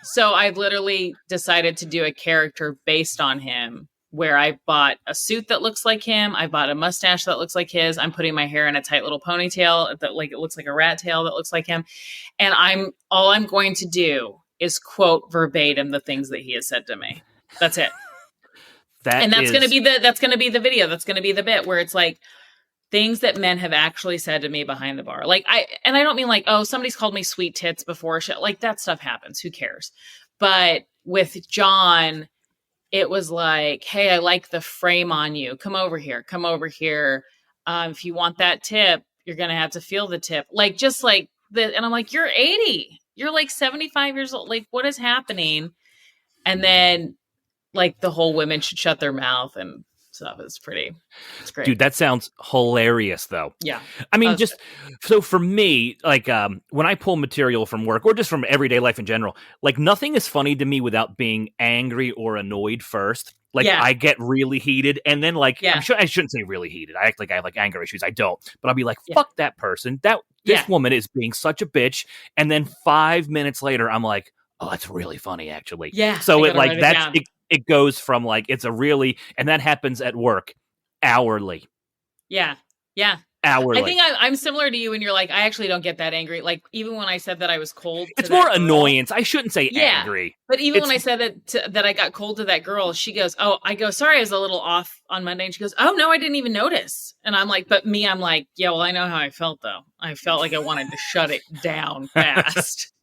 So I've literally decided to do a character based on him, where I bought a suit that looks like him. I bought a mustache that looks like his. I'm putting my hair in a tight little ponytail that like it looks like a rat tail that looks like him. And all I'm going to do is quote verbatim the things that he has said to me. That's it. That's going to be the video. That's going to be the bit where it's like things that men have actually said to me behind the bar. Like I don't mean like, oh, somebody's called me sweet tits before. Like that stuff happens. Who cares? But with John, it was like, hey, I like the frame on you. Come over here. Come over here. If you want that tip, you're going to have to feel the tip. Like, just like the, and I'm like, you're 80. You're like 75 years old. Like, what is happening? And then like the whole women should shut their mouth and stuff. It's great. Dude, that sounds hilarious though. Yeah. I mean, so for me, like when I pull material from work or just from everyday life in general, like nothing is funny to me without being angry or annoyed first. Like I get really heated and then like, I'm sure I shouldn't say really heated. I act like I have like anger issues. I don't, but I'll be like, fuck that person. This woman is being such a bitch. And then 5 minutes later, I'm like, oh, that's really funny actually. Yeah. So it goes from like, it's a really, and that happens at work hourly. Yeah. Yeah. Hourly. I think I'm similar to you when you're like, I actually don't get that angry. Like even when I said that I was cold. It's more annoyance. I shouldn't say angry. But even when I said that I got cold to that girl, she goes, oh, I go, sorry, I was a little off on Monday. And she goes, oh no, I didn't even notice. And I'm like, I'm like, yeah, well, I know how I felt though. I felt like I wanted to shut it down fast.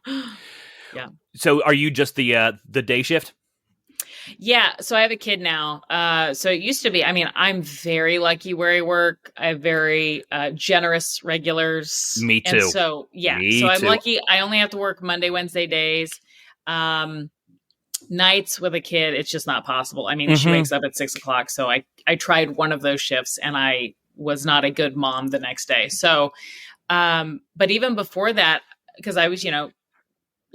Yeah. So are you just the day shift? Yeah. So I have a kid now. So it used to be, I mean, I'm very lucky where I work. I have very generous regulars. Me too. And so, I'm lucky. I only have to work Monday, Wednesday days. Nights with a kid, it's just not possible. I mean, she wakes up at 6:00. So I tried one of those shifts and I was not a good mom the next day. So, but even before that, because I was,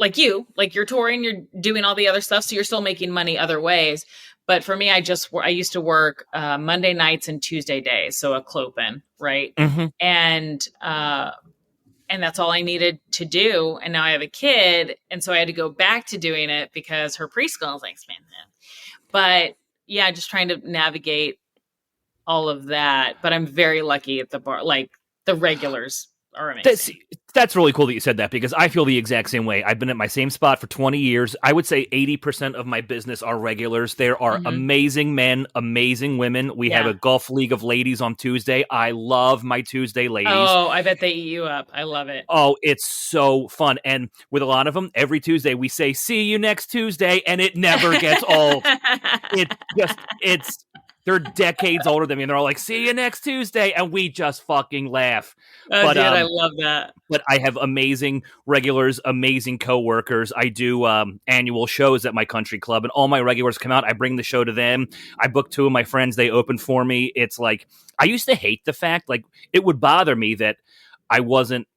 like you're touring, you're doing all the other stuff. So you're still making money other ways. But for me, I used to work Monday nights and Tuesday days. So a clopen, right? Mm-hmm. And that's all I needed to do. And now I have a kid. And so I had to go back to doing it because her preschool is expensive. But yeah, just trying to navigate all of that. But I'm very lucky at the bar. Like the regulars are amazing. That's really cool that you said that because I feel the exact same way. I've been at my same spot for 20 years. I would say 80% of my business are regulars. There are amazing men, amazing women. We have a golf league of ladies on Tuesday. I love my Tuesday ladies. Oh, I bet they eat you up. I love it. Oh, it's so fun. And with a lot of them, every Tuesday we say, see you next Tuesday, and it never gets old. They're decades older than me, and they're all like, see you next Tuesday, and we just fucking laugh. Oh, dude, I love that. But I have amazing regulars, amazing coworkers. I do annual shows at my country club, and all my regulars come out. I bring the show to them. I book 2 of my friends. They open for me. It's like, I used to hate the fact, like, it would bother me that I wasn't,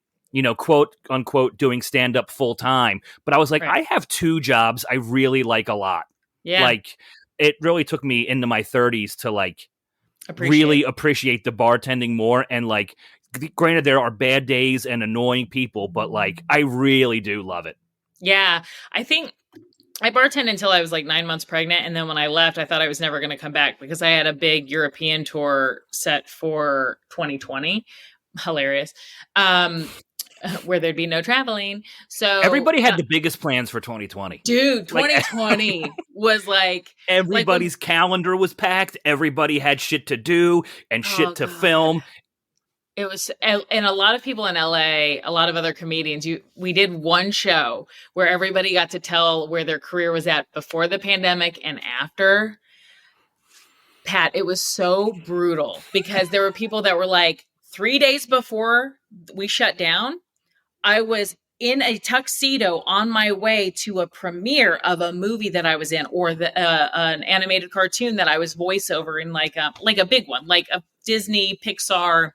quote unquote, doing stand up full time. But I was like, I have 2 jobs I really like a lot. Yeah. Like, it really took me into my 30s to like really appreciate the bartending more. And like, granted, there are bad days and annoying people, but like, I really do love it. Yeah. I think I bartended until I was like 9 months pregnant. And then when I left, I thought I was never going to come back because I had a big European tour set for 2020. Hilarious. Where there'd be no traveling. So everybody had the biggest plans for 2020. Dude, 2020 was like everybody's calendar was packed. Everybody had shit to do and shit to film. It was, and a lot of people in LA, a lot of other comedians, we did one show where everybody got to tell where their career was at before the pandemic and after. Pat, it was so brutal because there were people that were like 3 days before we shut down, I was in a tuxedo on my way to a premiere of a movie that I was in, or an animated cartoon that I was voiceover in, like a big one, like a Disney Pixar.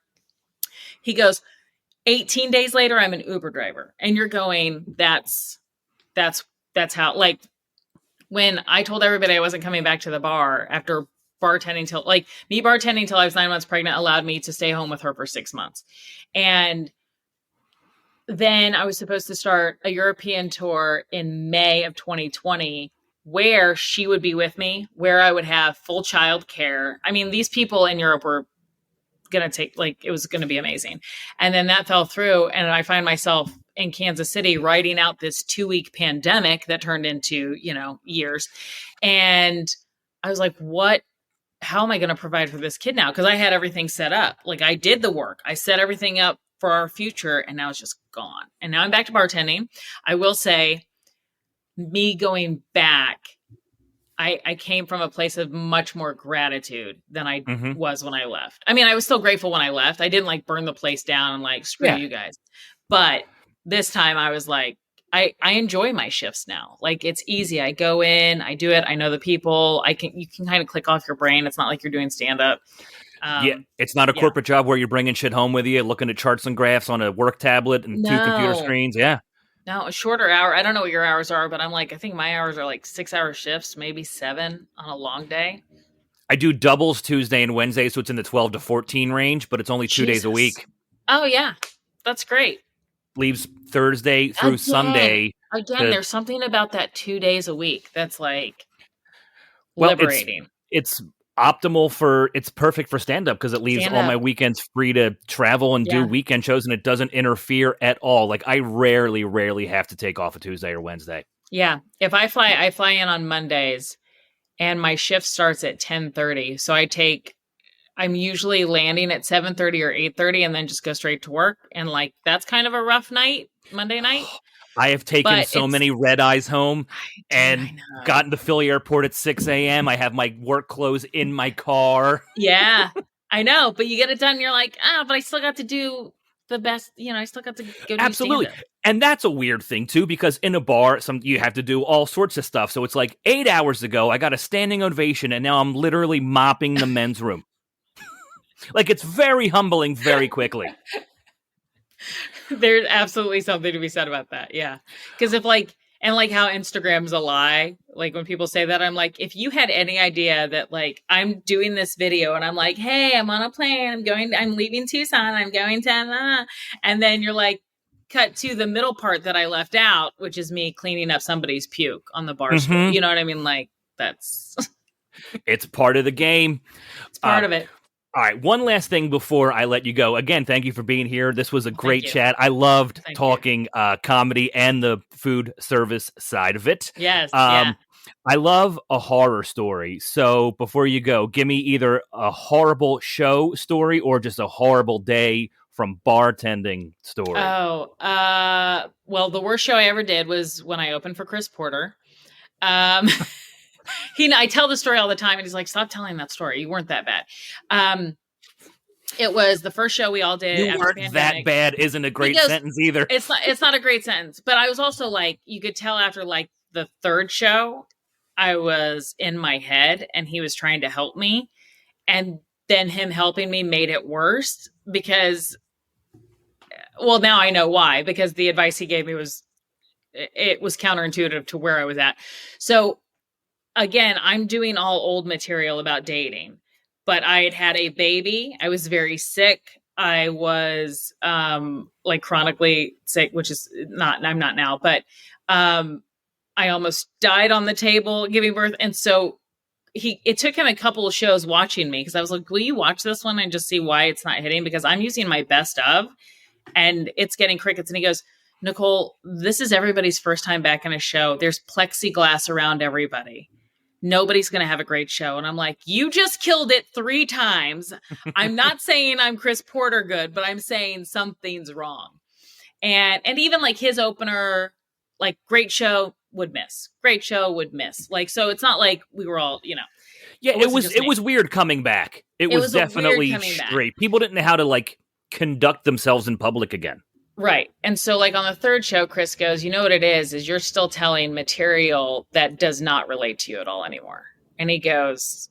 He goes, 18 days later, I'm an Uber driver, and you're going, that's how, like, when I told everybody I wasn't coming back to the bar after bartending till I was 9 months pregnant allowed me to stay home with her for 6 months. And then I was supposed to start a European tour in May of 2020 where she would be with me, where I would have full child care. I mean, these people in Europe were going to it was going to be amazing. And then that fell through. And I find myself in Kansas City writing out this 2-week pandemic that turned into, years. And I was like, how am I going to provide for this kid now? Because I had everything set up. Like I did the work. I set everything up for our future, and now it's just gone. And now I'm back to bartending. I will say, me going back, I came from a place of much more gratitude than I was when I left. I mean, I was still grateful when I left. I didn't burn the place down and screw you guys. But this time I was like, I enjoy my shifts now. It's easy. I go in, I do it. I know the people. You can kind of click off your brain. It's not like you're doing stand up. It's not a corporate job where you're bringing shit home with you, looking at charts and graphs on a work tablet and 2 computer screens. Yeah. No, a shorter hour. I don't know what your hours are, but I think my hours are 6-hour shifts, maybe 7 on a long day. I do doubles Tuesday and Wednesday, so it's in the 12 to 14 range, but it's only 2 days a week. Oh, yeah. That's great. Leaves Thursday through Sunday. Again, there's something about that 2 days a week that's liberating. It's optimal it's perfect for stand-up because it leaves all my weekends free to travel and do weekend shows, and it doesn't interfere at all. I rarely have to take off a Tuesday or Wednesday. Yeah. If I fly in on Mondays and my shift starts at 10:30. So I'm usually landing at 7:30 or 8:30 and then just go straight to work. And that's kind of a rough night, Monday night. I have taken so many red eyes home and gotten to Philly airport at 6 a.m. I have my work clothes in my car. Yeah, I know. But you get it done. And you're like, but I still got to do the best. I still got to go do Absolutely. stand-up. And that's a weird thing, too, because in a bar, you have to do all sorts of stuff. So it's 8 hours ago, I got a standing ovation, and now I'm literally mopping the men's room. It's very humbling very quickly. There's absolutely something to be said about that. Yeah. Because if how Instagram's a lie, when people say that, I'm like, if you had any idea that I'm doing this video and I'm like, hey, I'm on a plane, I'm leaving Tucson, I'm going to, and then you're cut to the middle part that I left out, which is me cleaning up somebody's puke on the bar stool. You know what I mean? That's. It's part of the game. It's part of it. All right, one last thing before I let you go. Again, thank you for being here. This was a great chat. I loved talking comedy and the food service side of it. Yes, I love a horror story. So before you go, give me either a horrible show story or just a horrible day from bartending story. Oh, well, the worst show I ever did was when I opened for Chris Porter. I tell the story all the time, and he's like, "Stop telling that story. You weren't that bad." It was the first show we all did. You weren't that bad. Isn't a great sentence either. It's not a great sentence, but I was also you could tell after the third show, I was in my head, and he was trying to help me, and then him helping me made it worse because, well, now I know why, because the advice he gave me was counterintuitive to where I was at. So. Again, I'm doing all old material about dating, but I had had a baby. I was very sick. I was chronically sick, which is I'm not now, but I almost died on the table giving birth. And so it took him a couple of shows watching me because I was like, will you watch this one and just see why it's not hitting? Because I'm using my best of and it's getting crickets. And he goes, Nicole, this is everybody's first time back in a show. There's plexiglass around everybody. Nobody's going to have a great show. And I'm like, you just killed it 3 times. I'm not saying I'm Chris Porter good, but I'm saying something's wrong. And even his opener, great show would miss. Great show would miss. So it's not like we were all, Yeah, it was weird coming back. It was definitely straight. People didn't know how to conduct themselves in public again. Right. And so on the third show, Chris goes, you know what it is you're still telling material that does not relate to you at all anymore. And he goes,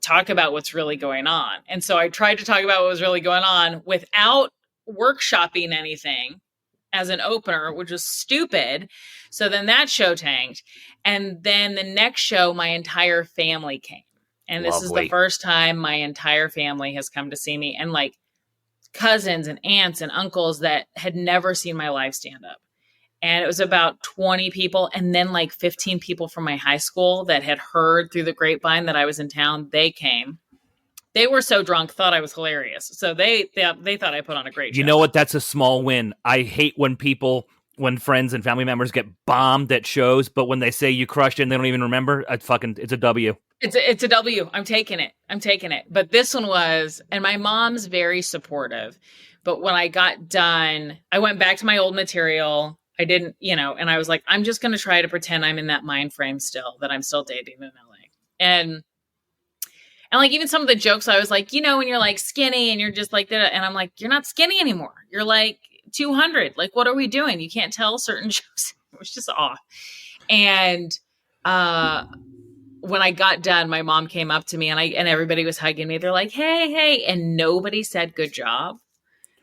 talk about what's really going on. And so I tried to talk about what was really going on without workshopping anything as an opener, which was stupid. So then that show tanked. And then the next show, my entire family came. And this is the first time my entire family has come to see me. And like cousins and aunts and uncles that had never seen my live stand up. And it was about 20 people. And then like 15 people from my high school that had heard through the grapevine that I was in town, they came. They were so drunk, thought I was hilarious. So they thought I put on a great show. You know what? That's a small win. I hate when friends and family members get bombed at shows, but when they say you crushed it and they don't even remember, it's a W. It's a W. I'm taking it. But this one was, and my mom's very supportive. But when I got done, I went back to my old material. I didn't, and I was like, I'm just going to try to pretend I'm in that mind frame still, that I'm still dating in LA. And like, even some of the jokes, I was like, when you're like skinny and you're just like that. And I'm like, you're not skinny anymore. You're like 200. Like, what are we doing? You can't tell certain jokes. It was just off. And, when I got done, my mom came up to me and everybody was hugging me. They're like, hey. And nobody said good job.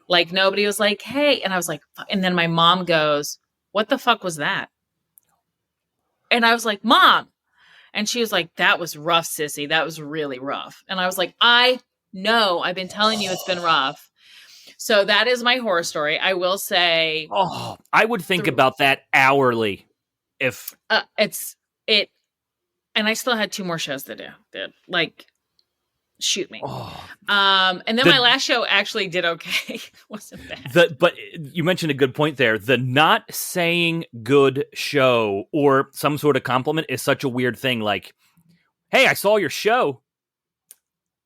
Like nobody was like, hey. And I was like, and then my mom goes, what the fuck was that? And I was like, Mom. And she was like, that was rough, sissy. That was really rough. And I was like, I know. I've been telling you it's been rough. So that is my horror story. I will say. Oh, I would think about that hourly. If and I still had 2 more shows to do. Like, shoot me. Oh. And then my last show actually did okay. Wasn't bad. But you mentioned a good point there. The not saying good show or some sort of compliment is such a weird thing. Like, hey, I saw your show.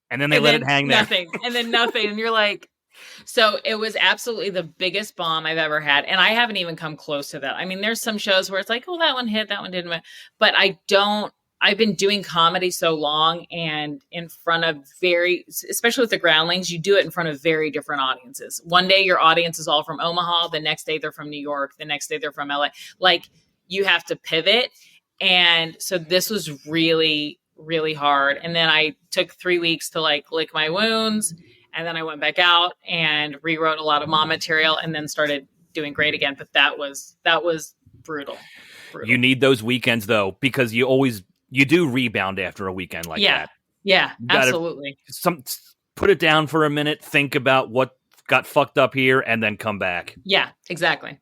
And then they let it hang there. Nothing. And then nothing. And you're like, so it was absolutely the biggest bomb I've ever had. And I haven't even come close to that. I mean, there's some shows where it's like, oh, that one hit, that one didn't. But I've been doing comedy so long and in front of especially with the Groundlings, you do it in front of very different audiences. One day your audience is all from Omaha. The next day they're from New York. The next day they're from LA. Like you have to pivot. And so this was really, really hard. And then I took 3 weeks to like lick my wounds. And then I went back out and rewrote a lot of mom material and then started doing great again. But that was brutal. You need those weekends though, because you do rebound after a weekend like that. Yeah, absolutely. Put it down for a minute, think about what got fucked up here, and then come back. Yeah, exactly.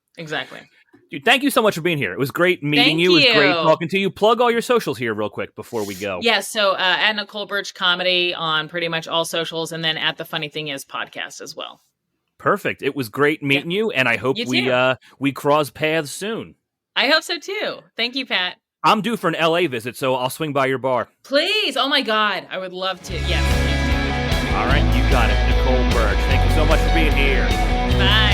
Dude, thank you so much for being here. It was great meeting you. It was great talking to you. Plug all your socials here real quick before we go. Yeah, so at Nicole Burch Comedy on pretty much all socials, and then at The Funny Thing Is podcast as well. Perfect. It was great meeting you, and I hope we cross paths soon. I hope so too. Thank you, Pat. I'm due for an LA visit, so I'll swing by your bar. Please. Oh my God. I would love to. Yes. All right. You got it. Nicole Burch. Thank you so much for being here. Bye.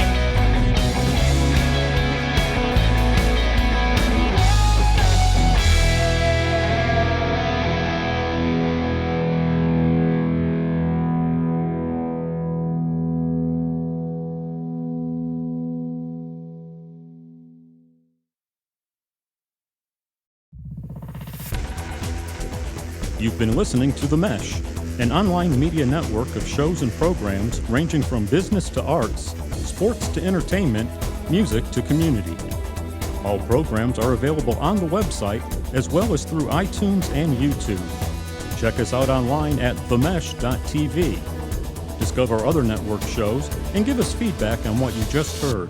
You've been listening to The Mesh, an online media network of shows and programs ranging from business to arts, sports to entertainment, music to community. All programs are available on the website as well as through iTunes and YouTube. Check us out online at themesh.tv. Discover other network shows and give us feedback on what you just heard.